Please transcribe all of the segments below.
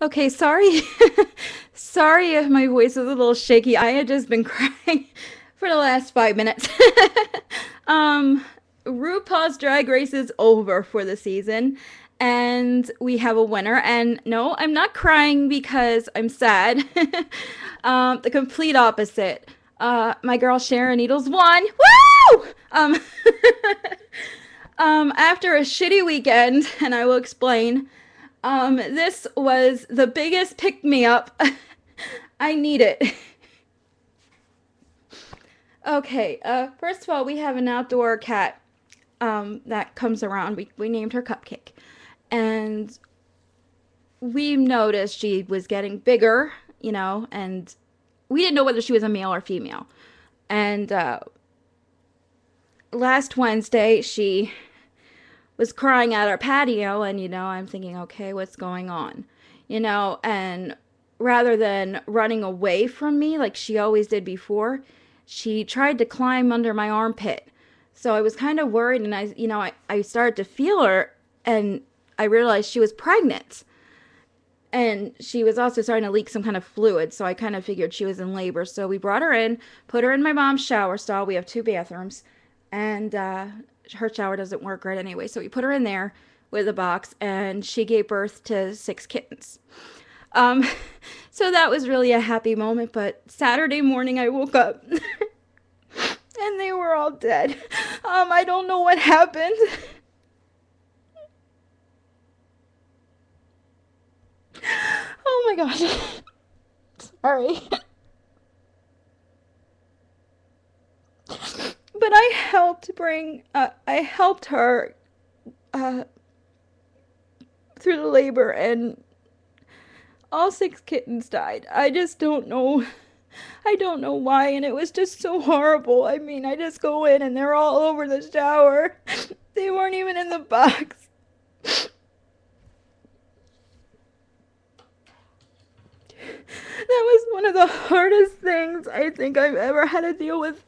Okay, sorry. Sorry if my voice is a little shaky. I had just been crying for the last 5 minutes. um, RuPaul's Drag Race is over for the season, and we have a winner. And no, I'm not crying because I'm sad. The complete opposite. My girl Sharon Needles won. Woo! After a shitty weekend, and I will explain. This was the biggest pick me up. I need it. Okay, first of all, we have an outdoor cat that comes around. We named her Cupcake. And we noticed she was getting bigger, and we didn't know whether she was a male or female. And last Wednesday, she was crying at our patio, and I'm thinking, okay, what's going on? And rather than running away from me like she always did before, she tried to climb under my armpit. So I was kind of worried, and I started to feel her, and I realized she was pregnant. And she was also starting to leak some kind of fluid, so I kind of figured she was in labor. So we brought her in, put her in my mom's shower stall. We have two bathrooms, and her shower doesn't work right anyway. So we put her in there with a box, and she gave birth to 6 kittens. Um, so that was really a happy moment. But Saturday morning, I woke up and they were all dead. I don't know what happened. Oh my gosh. Sorry. But I helped her uh, through the labor, and all 6 kittens died. I just don't know. I don't know why, and it was just so horrible. I mean, I just go in and they're all over the shower. They weren't even in the box. That was one of the hardest things I think I've ever had to deal with,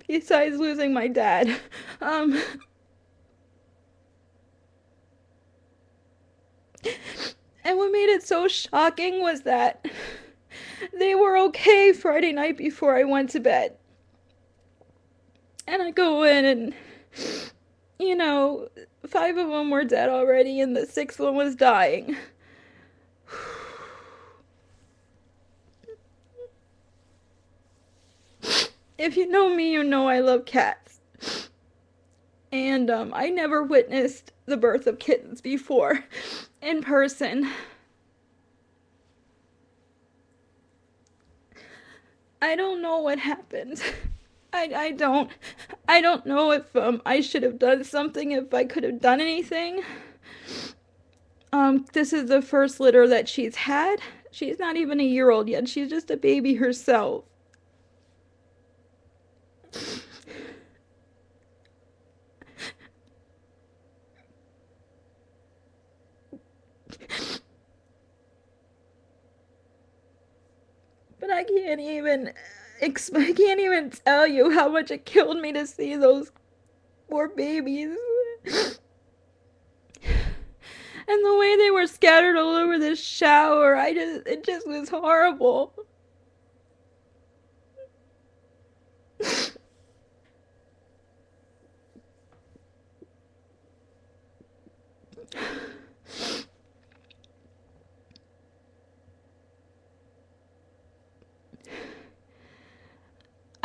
besides losing my dad. Um, and what made it so shocking was that they were okay Friday night before I went to bed. And I go in and, you know, 5 of them were dead already and the sixth one was dying. If you know me, you know I love cats. And I never witnessed the birth of kittens before in person. I don't know what happened. I don't I don't know if I should have done something, if I could have done anything. This is the first litter that she's had. She's not even a year old yet. She's just a baby herself. But I can't even tell you how much it killed me to see those poor babies. And the way they were scattered all over the shower, it just was horrible.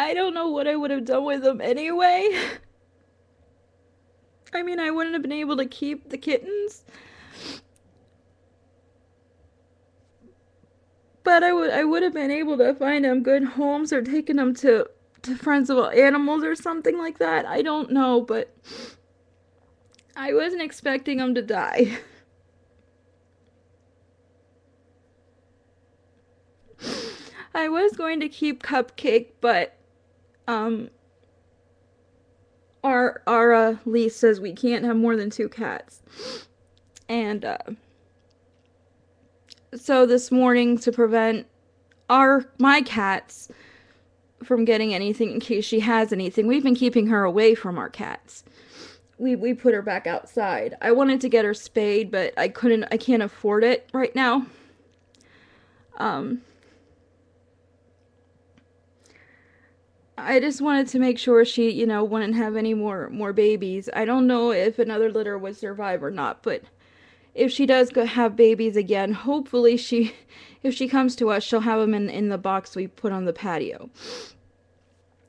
I don't know what I would have done with them anyway. I mean, I wouldn't have been able to keep the kittens, but I would have been able to find them good homes or taken them to friends of animals or something like that. I don't know, but I wasn't expecting them to die. I was going to keep Cupcake, but um our lease says we can't have more than 2 cats. And so this morning, to prevent my cats from getting anything in case she has anything, we've been keeping her away from our cats. we put her back outside. I wanted to get her spayed, but I can't afford it right now. Um, I just wanted to make sure she, wouldn't have any more babies. I don't know if another litter would survive or not, but if she does go have babies again, hopefully if she comes to us, she'll have them in the box we put on the patio.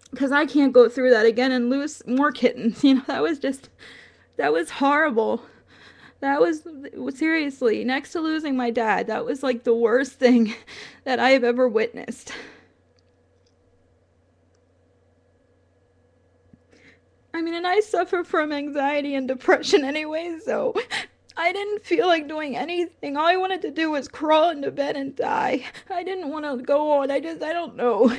Because I can't go through that again and lose more kittens. That was horrible. That was, seriously, next to losing my dad, that was like the worst thing that I have ever witnessed. I mean, and I suffer from anxiety and depression anyway, so I didn't feel like doing anything. All I wanted to do was crawl into bed and die. I didn't want to go on. I don't know.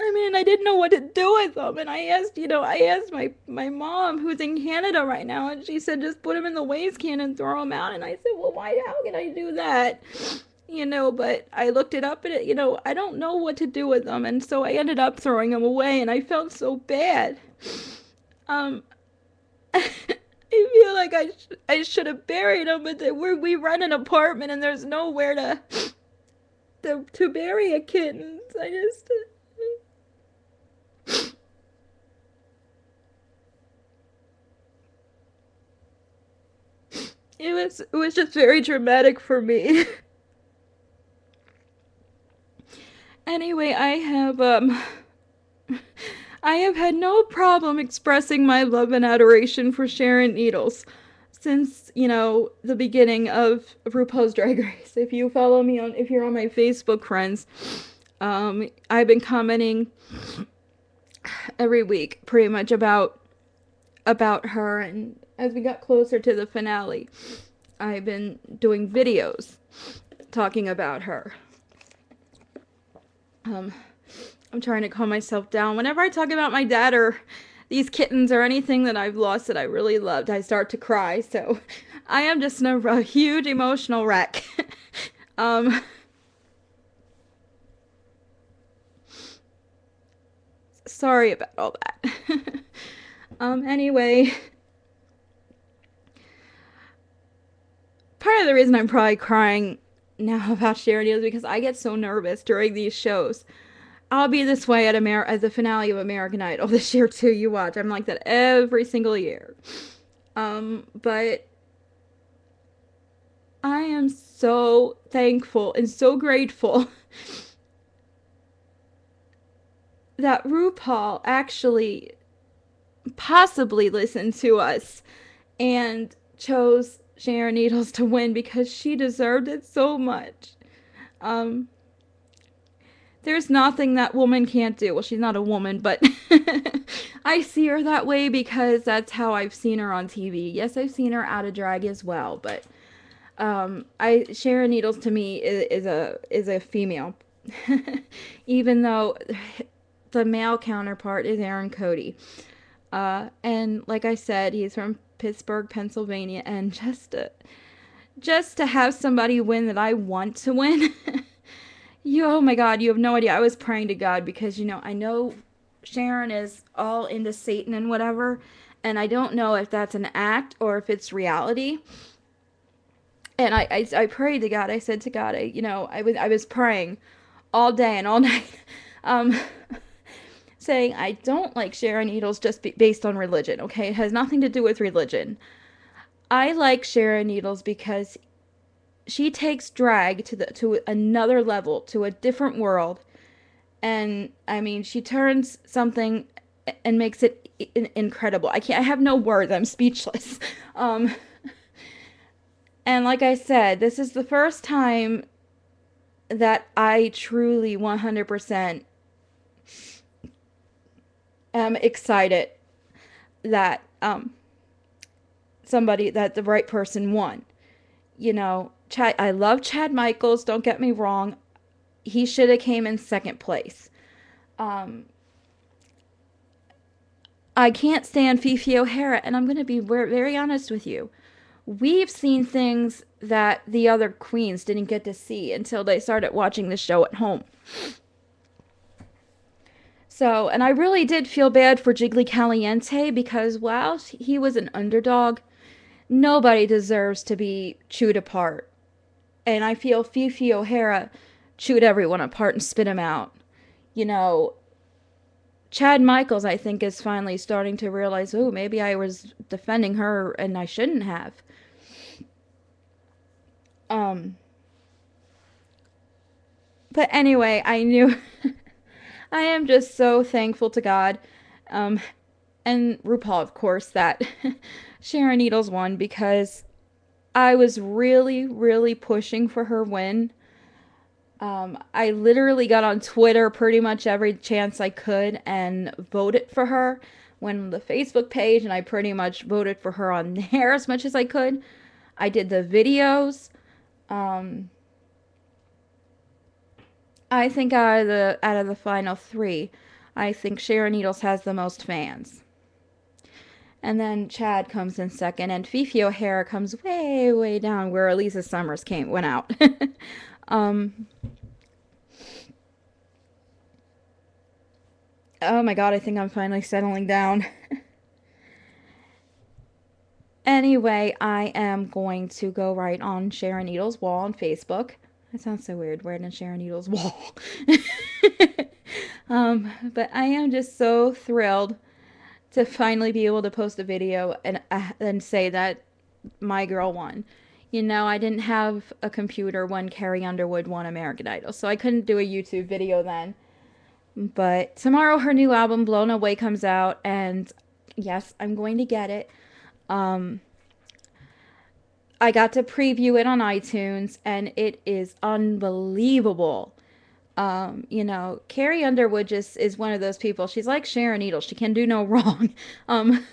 I mean, I didn't know what to do with them. And I asked my mom, who's in Canada right now, and she said, just put them in the waste can and throw them out. And I said, well, how can I do that? But I looked it up and I don't know what to do with them. And so I ended up throwing them away and I felt so bad. Um, I feel like I should have buried them, but we rent an apartment and there's nowhere to bury a kitten. I just, it was just very dramatic for me. Anyway, I have had no problem expressing my love and adoration for Sharon Needles since, the beginning of RuPaul's Drag Race. If you're on my Facebook friends, I've been commenting every week pretty much about her, and as we got closer to the finale, I've been doing videos talking about her. I'm trying to calm myself down. Whenever I talk about my dad or these kittens or anything that I've lost that I really loved, I start to cry. So I am just a huge emotional wreck. um, Sorry about all that. Anyway, part of the reason I'm probably crying now about Sharon is because I get so nervous during these shows. I'll be this way at the finale of American Idol this year too. You watch, I'm like that every single year. But I am so thankful and so grateful that RuPaul actually possibly listened to us and chose Sharon Needles to win because she deserved it so much. Um, there's nothing that woman can't do. Well, she's not a woman, but I see her that way because that's how I've seen her on TV. Yes, I've seen her out of drag as well, but I Sharon Needles to me is a female, even though the male counterpart is Aaron Cody. And like I said, he's from Pittsburgh, Pennsylvania, and just to have somebody win that I want to win. Oh my God, you have no idea. I was praying to God because, I know Sharon is all into Satan and whatever, and I don't know if that's an act or if it's reality. And I prayed to God. I said to God, I was praying all day and all night, um, saying I don't like Sharon Needles just based on religion, okay? It has nothing to do with religion. I like Sharon Needles because she takes drag to another level, to a different world. And I mean, she turns something and makes it incredible. I have no words. I'm speechless. Um, and like I said, this is the first time that I truly 100% am excited that that the right person won. Chad, I love Chad Michaels, don't get me wrong. He should have came in second place. I can't stand Fifi O'Hara, and I'm going to be very honest with you. We've seen things that the other queens didn't get to see until they started watching the show at home. So, and I really did feel bad for Jiggly Caliente because while he was an underdog, nobody deserves to be chewed apart. And I feel Fifi O'Hara chewed everyone apart and spit him out. You know, Chad Michaels, I think, is finally starting to realize, oh, maybe I was defending her and I shouldn't have. Um, but anyway, I knew I am just so thankful to God, um, and RuPaul, of course, that Sharon Needles won because I was really, really pushing for her win. I literally got on Twitter pretty much every chance I could and voted for her. Went on the Facebook page and I pretty much voted for her on there as much as I could. I did the videos. Um, I think out of the final three, I think Sharon Needles has the most fans. And then Chad comes in second, and Fifi O'Hara comes way, way down where Elisa Summers went out. um, oh my God, I think I'm finally settling down. Anyway, I am going to go right on Sharon Needles' wall on Facebook. That sounds so weird, right on Sharon Needles' wall. But I am just so thrilled to finally be able to post a video and say that my girl won. You know, I didn't have a computer when Carrie Underwood won American Idol, so I couldn't do a YouTube video then. But tomorrow her new album Blown Away comes out, and yes, I'm going to get it. Um, I got to preview it on iTunes, and it is unbelievable. Carrie Underwood just is one of those people. She's like Sharon Needles. She can do no wrong. Um,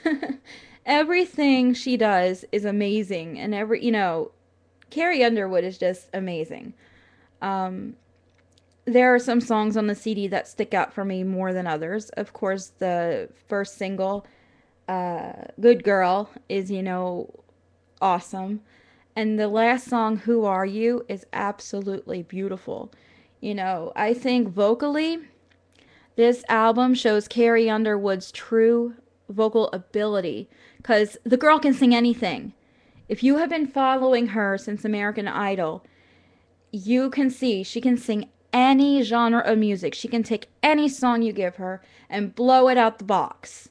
everything she does is amazing, and Carrie Underwood is just amazing. Um, there are some songs on the CD that stick out for me more than others. Of course, the first single, "Good Girl," is awesome. And the last song, Who Are You, is absolutely beautiful. I think vocally, this album shows Carrie Underwood's true vocal ability because the girl can sing anything. If you have been following her since American Idol, you can see she can sing any genre of music. She can take any song you give her and blow it out the box.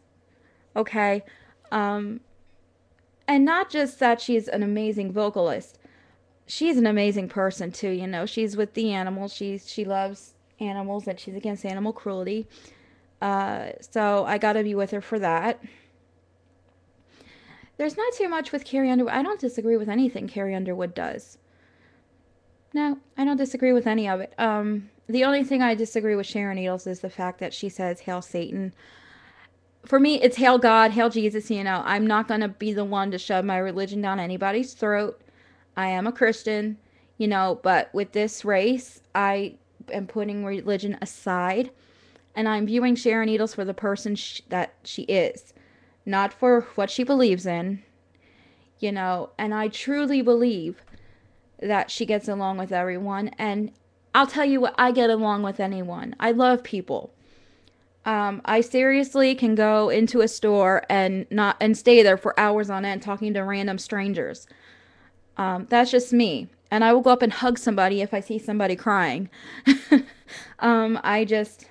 Okay? Um, and not just that she's an amazing vocalist, she's an amazing person too. She's with the animals. She loves animals and she's against animal cruelty. So I gotta be with her for that. There's not too much with Carrie Underwood. I don't disagree with anything Carrie Underwood does. No, I don't disagree with any of it. The only thing I disagree with Sharon Needles is the fact that she says "Hail Satan." For me, it's "Hail God, Hail Jesus." I'm not gonna be the one to shove my religion down anybody's throat. I am a Christian, but with this race, I am putting religion aside and I'm viewing Sharon Needles for the person that she is, not for what she believes in, and I truly believe that she gets along with everyone. And I'll tell you what, I get along with anyone. I love people. I seriously can go into a store and stay there for hours on end talking to random strangers. That's just me. And I will go up and hug somebody if I see somebody crying. I just,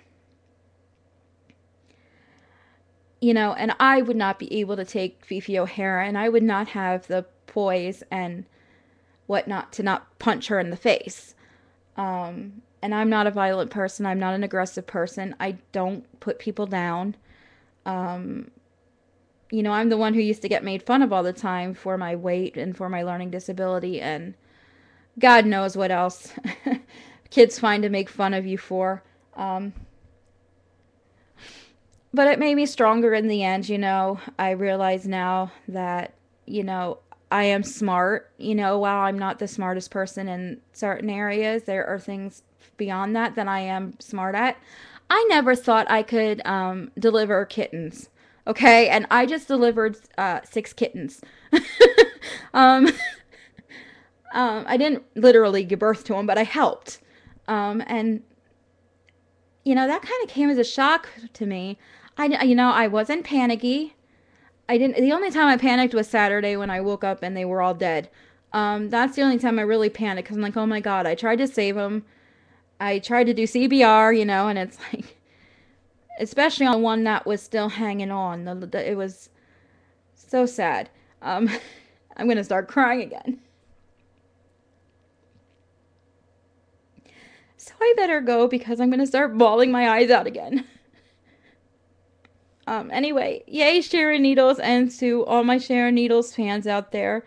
and I would not be able to take Fifi O'Hara, and I would not have the poise and whatnot to not punch her in the face. And I'm not a violent person. I'm not an aggressive person. I don't put people down. Um, I'm the one who used to get made fun of all the time for my weight and for my learning disability, and God knows what else kids find to make fun of you for. Um, but it made me stronger in the end. I realize now that, I am smart. While I'm not the smartest person in certain areas, there are things beyond that I am smart at. I never thought I could deliver kittens. Okay, and I just delivered 6 kittens. um, I didn't literally give birth to them, but I helped. And that kind of came as a shock to me. I wasn't panicky. I didn't. The only time I panicked was Saturday when I woke up and they were all dead. That's the only time I really panicked because I'm like, oh my God, I tried to save them. I tried to do CBR, and it's like, especially on the one that was still hanging on. It was so sad. Um, I'm gonna start crying again. So I better go because I'm gonna start bawling my eyes out again. Anyway, yay Sharon Needles, and to all my Sharon Needles fans out there.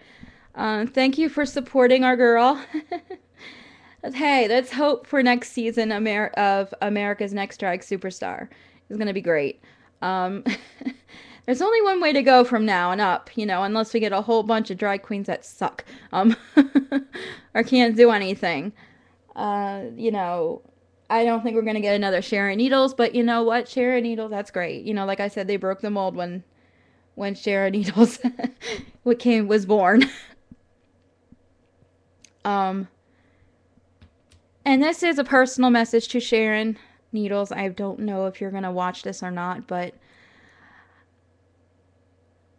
Thank you for supporting our girl. Hey, let's hope for next season of America's Next Drag Superstar. It's going to be great. Um, there's only one way to go from now and up, unless we get a whole bunch of drag queens that suck or can't do anything. I don't think we're going to get another Sharon Needles, but you know what? Sharon Needles, that's great. Like I said, they broke the mold when Sharon Needles was born. Um, and this is a personal message to Sharon Needles. I don't know if you're going to watch this or not, but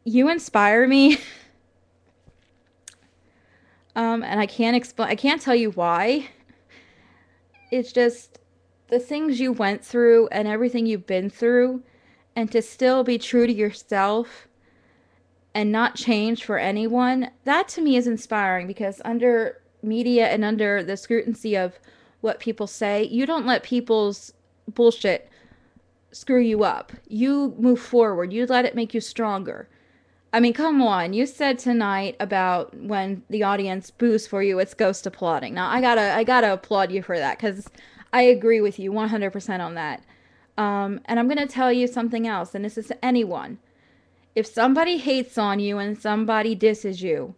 you inspire me. And I can't tell you why. It's just the things you went through and everything you've been through, and to still be true to yourself and not change for anyone. That to me is inspiring, because under media and under the scrutiny of what people say, you don't let people's bullshit screw you up. You move forward. You let it make you stronger. I mean, come on. You said tonight about when the audience boos for you, it's ghost applauding. Now, I gotta applaud you for that, because I agree with you 100% on that. And I'm gonna tell you something else, and this is to anyone. If somebody hates on you and somebody disses you,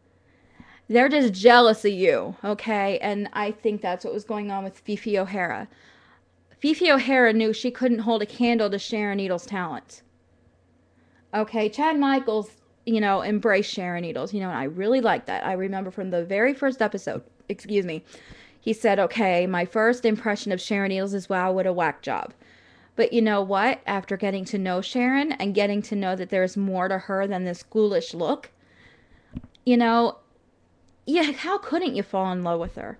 they're just jealous of you, okay? And I think that's what was going on with Fifi O'Hara. Fifi O'Hara knew she couldn't hold a candle to Sharon Needles' talent. Okay, Chad Michaels, embraced Sharon Needles, and I really like that. I remember from the very first episode, excuse me, he said, okay, my first impression of Sharon Needles is, wow, what a whack job. But you know what? After getting to know Sharon and getting to know that there's more to her than this ghoulish look, yeah, how couldn't you fall in love with her?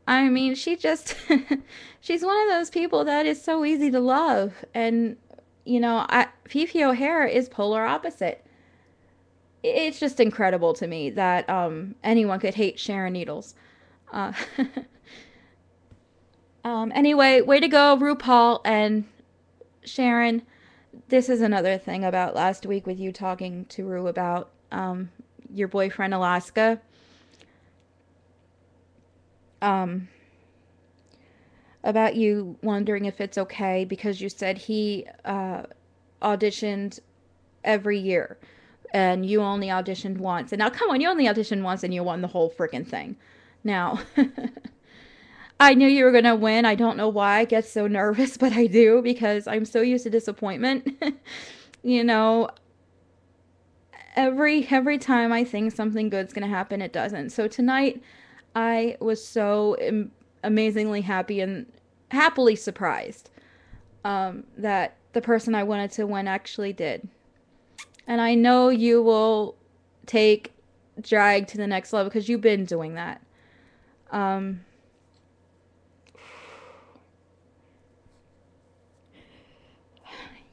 I mean, she's one of those people that is so easy to love. And, Fifi O'Hara is polar opposite. It's just incredible to me that anyone could hate Sharon Needles. Uh, anyway, way to go, RuPaul and Sharon. This is another thing about last week with you talking to Ru about your boyfriend Alaska. Um, about you wondering if it's okay because you said he auditioned every year and you only auditioned once. And now, come on, you only auditioned once and you won the whole freaking thing. Now, I knew you were going to win. I don't know why I get so nervous, but I do because I'm so used to disappointment. you know, every time I think something good's going to happen, it doesn't. So tonight, I was so amazingly happy and happily surprised that the person I wanted to win actually did. And I know you will take drag to the next level because you've been doing that. Um,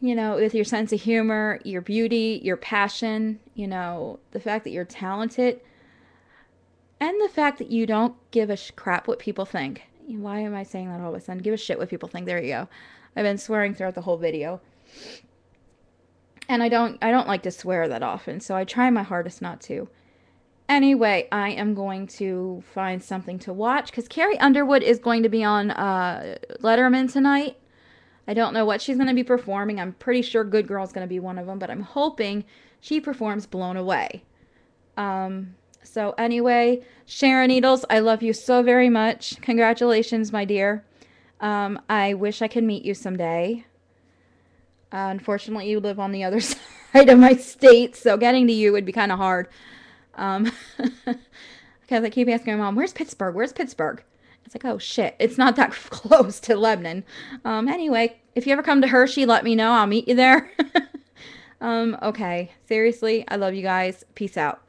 with your sense of humor, your beauty, your passion, the fact that you're talented, and the fact that you don't give a crap what people think. Why am I saying that all of a sudden? Give a shit what people think. There you go. I've been swearing throughout the whole video. And I don't like to swear that often, so I try my hardest not to. Anyway, I am going to find something to watch because Carrie Underwood is going to be on Letterman tonight. I don't know what she's going to be performing. I'm pretty sure Good Girl's going to be one of them, but I'm hoping she performs Blown Away. So anyway, Sharon Needles, I love you so very much. Congratulations, my dear. I wish I could meet you someday. Unfortunately, you live on the other side of my state, so getting to you would be kind of hard. Because I keep asking my mom, where's Pittsburgh? Where's Pittsburgh? It's like, oh shit, it's not that close to Lebanon. Anyway, if you ever come to Hershey, let me know. I'll meet you there. Okay. Seriously, I love you guys. Peace out.